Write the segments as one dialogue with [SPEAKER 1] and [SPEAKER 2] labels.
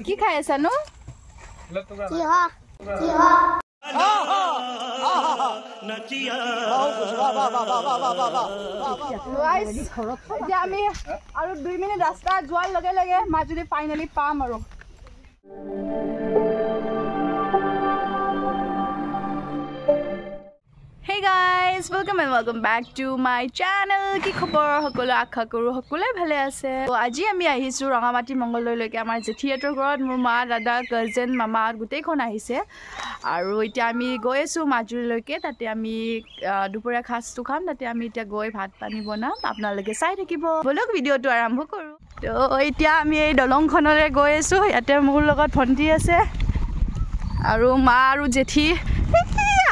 [SPEAKER 1] কি খাই আছা নো এতিয়া আমি আৰু 2 মিনিট ৰাস্তা যোৱাৰ লগে লগে মাজুলী ফাইনেলি পাম আৰু Hey guys, welcome back to my channel. কি খবৰ সকলো আশা কৰো সকলোৱে ভালে আছে। তো আজি আমি আহিছো ৰঙামাটি মংগলদৈলৈকে আমাৰ জেঠিয়াতৰ ঘৰত মোৰ মা দাদা কাজিন মামা গোটেইখন আহিছে আৰু এতিয়া আমি গৈ আছো মাজুলীলৈকে তাতে আমি দুপৰীয়া খাজটো খাম তাতে আমি এতিয়া গৈ ভাত পানী বনাম আপোনালোকে চাই থাকিব বলক ভিডিওটো আৰম্ভ কৰো। তো এতিয়া আমি এই দলংখনৰে গৈ আছো ইয়াতে মোৰ লগত ভণ্টি আছে আৰু মা আৰু জেঠি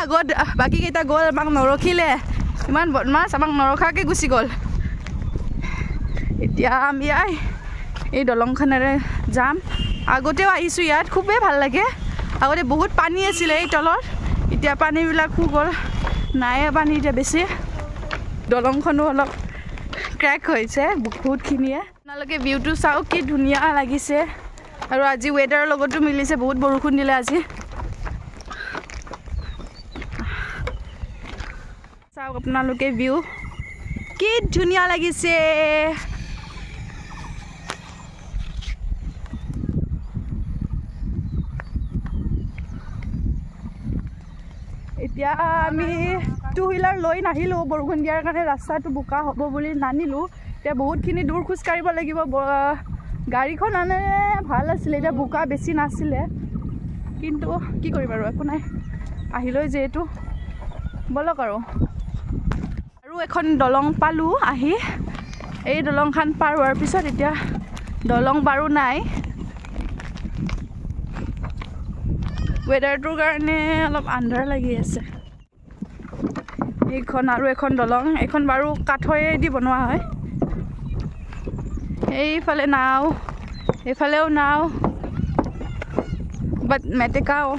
[SPEAKER 1] আগত বাকি কেইটা গ'ল আমাক নৰখিলে ইমান বদমাছ আমাক নৰখাকে গুচি গ'ল এতিয়া আমি এই দলংখনেৰে যাম আগতেও আহিছোঁ ইয়াত খুবেই ভাল লাগে আগতে বহুত পানী আছিলে এই তলত এতিয়া পানীবিলাক শুগ'ল নাই পানী এতিয়া বেছি দলংখনো অলপ ক্ৰেক হৈছে বহুতখিনিয়ে আপোনালোকে ভিউটো চাওক কি ধুনীয়া লাগিছে আৰু আজি ৱেডাৰৰ লগতো মিলিছে বহুত বৰষুণ দিলে আজি চাওক আপোনালোকে ভিউ কি ধুনীয়া লাগিছে এতিয়া আমি 2 হুইলাৰ লৈ নাহিলোঁ বৰষুণ দিয়াৰ কাৰণে ৰাস্তাটো বোকা হ'ব বুলি নানিলোঁ এতিয়া বহুতখিনি দূৰ খোজ কাঢ়িব লাগিব গাড়ীখন আনে ভাল আছিলে এতিয়া বোকা বেছি নাছিলে কিন্তু কি কৰিম আৰু একো নাই আহিলৈ যিহেতু বলক আৰু এখন দলং পালোঁ আহি এই দলংখন পাৰ হোৱাৰ পিছত এতিয়া দলং বাৰু নাই ৱেডাৰটোৰ কাৰণে অলপ আন্ধাৰ লাগি আছে এইখন আৰু এখন দলং এইখন বাৰু কাঠৰেদি বনোৱা হয় এইফালে নাও এইফালেও নাও বাট মেটেকাও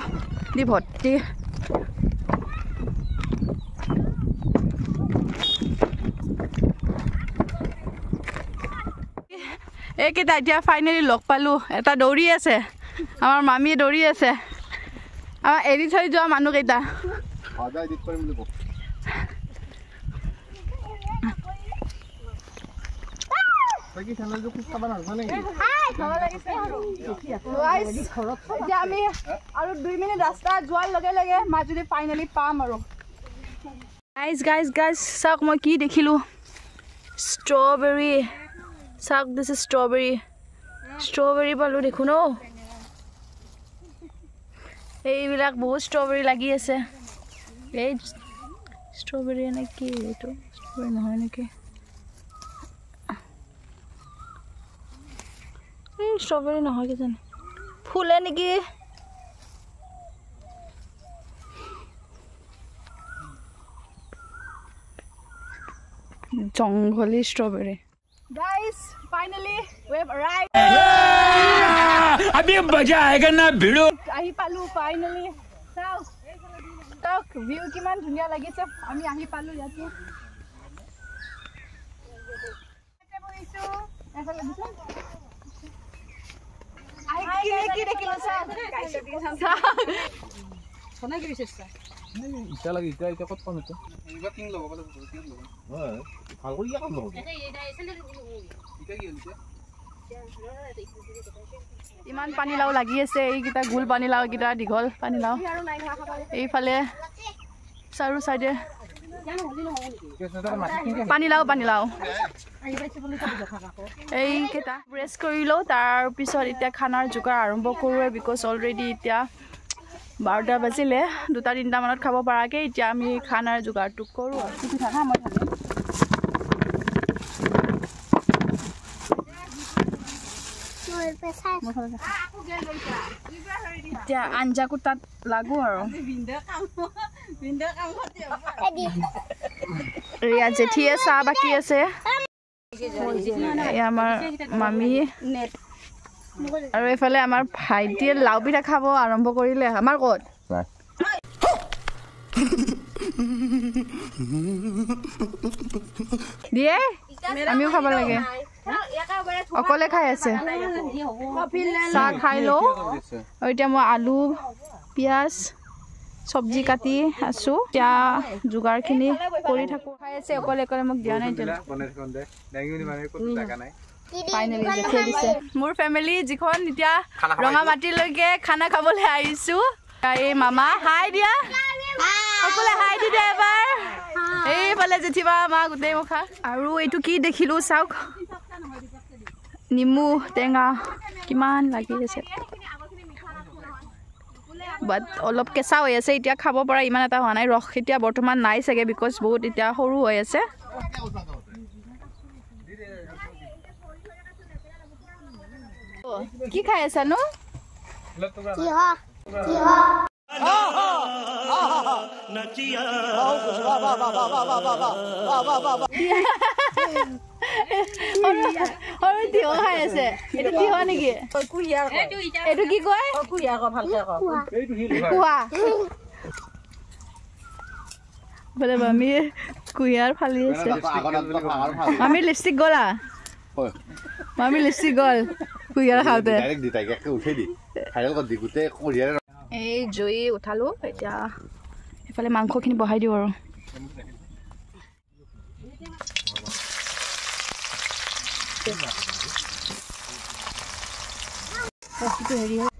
[SPEAKER 1] দি ভৰ্তি এইকেইটা এতিয়া ফাইনেলি লগ পালোঁ এটা দৌৰি আছে আমাৰ মামীয়ে দৌৰি আছে আমাৰ এৰি থৈ যোৱা মানুহকেইটা এতিয়া আমি আৰু 2 মিনিট ৰাস্তা যোৱাৰ লগে লগে মাজুলী ফাইনেলি পাম আৰু গাইজ চাওক মই কি দেখিলোঁ ষ্ট্ৰবেৰী চাওক দিছ ষ্ট্ৰবেৰী পালোঁ দেখোন এইবিলাক বহুত ষ্ট্ৰবেৰী লাগি আছে এই ষ্ট্ৰবেৰী নে কি এইটো ষ্ট্ৰবেৰী নহয় নেকি এই ষ্ট্ৰবেৰী নহয় কি জানো ফুলে নেকি জংঘলী strawberry Guys, finally we have arrived.
[SPEAKER 2] अभी मजा आएगा ना भिड़ो
[SPEAKER 1] आही पालू finally. Talk view किमान धुनिया লাগিছে আমি আহি পালু ইয়াতে এতে বহিছো এফালে দিছো আহি কি দেখিলো সোনা কি বিশেষতা ইটা লাগি ইটা কত পাম এটা ইবা কিং লব বলে কিং লব হয় ভাল কৰি কাম লব এটা এসেলে ইটা কি হইছে ইমান পানী লাও লাগি আছে এইকিটা গুল পানী লাও কিটা দীঘল পানী লাও এইফালে চাৰু সাইডে পানী লাও এইকিটা ব্ৰেছ কৰি লও তাৰ পিছত এতিয়া খানাৰ যোগাৰ আৰম্ভ কৰোৱে বিকজ অলৰেডি এতিয়া 12টা বাজিলে 2-3টা মানত খাব পৰাকে এতিয়া আমি খানাৰ যোগাৰটো কৰো আৰু কি খানা মই এতিয়া আঞ্জাকো তাত লাগো আৰু ৰিয়া জেঠিয়ে চাহ বাকি আছে আমাৰ মামী আৰু এফালে আমাৰ ভাইটিয়ে লাউ পিঠা খাব আৰম্ভ কৰিলে আমাৰ ক'ত দিয়ে আমিও খাব লাগে অকলে খাই আছে চাহ খাই লওঁ আৰু এতিয়া মই আলু পিঁয়াজ চব্জি কাটি আছোঁ এতিয়া যোগাৰখিনি কৰি থাকোঁ খাই আছে অকলে অকলে মোক দিয়া নাই ফাইনেলি জেঠিয়ে দিছে মোৰ ফেমিলি যিখন এতিয়া ৰঙামাটিলৈকে খানা খাবলৈ আহিছোঁ এই মামা হাই দিয়া সকলোৱে হাই দি দিয়া এবাৰ এইফালে জেঠিবা মা গোটেই মুখা আৰু এইটো কি দেখিলোঁ চাওক নিমু টেঙা কিমান লাগি আছে বাট অলপ কেঁচা হৈ আছে এতিয়া খাব পৰা ইমান এটা হোৱা নাই ৰস এতিয়া বৰ্তমান নাই চাগে বিকজ বহুত এতিয়া সৰু হৈ আছে কি খাই আছানো তিয়হ খাই আছে এইটো তিয়হ নেকি এইটো কি কয় বোলে মামী কুঁহিয়াৰ ফালি আছে মামী লিপষ্টিক গ'লা মামী লিপষ্টিক গ'ল কুঁহিয়াৰ খাওঁতে এই জুই উঠালোঁ এতিয়া এইফালে মাংসখিনি বহাই দিওঁ আৰু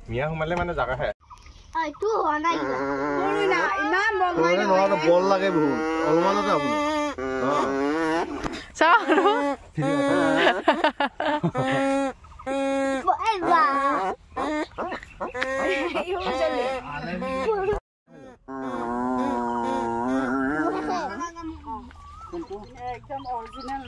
[SPEAKER 2] মিয়া সোমালে মানে জাগা খায়
[SPEAKER 3] এইটো হোৱা নাই
[SPEAKER 1] ইমান
[SPEAKER 2] বল লাগে বহুত অলপমানতে আপুনি
[SPEAKER 1] চাওঁ
[SPEAKER 3] একদম অৰিজিনেল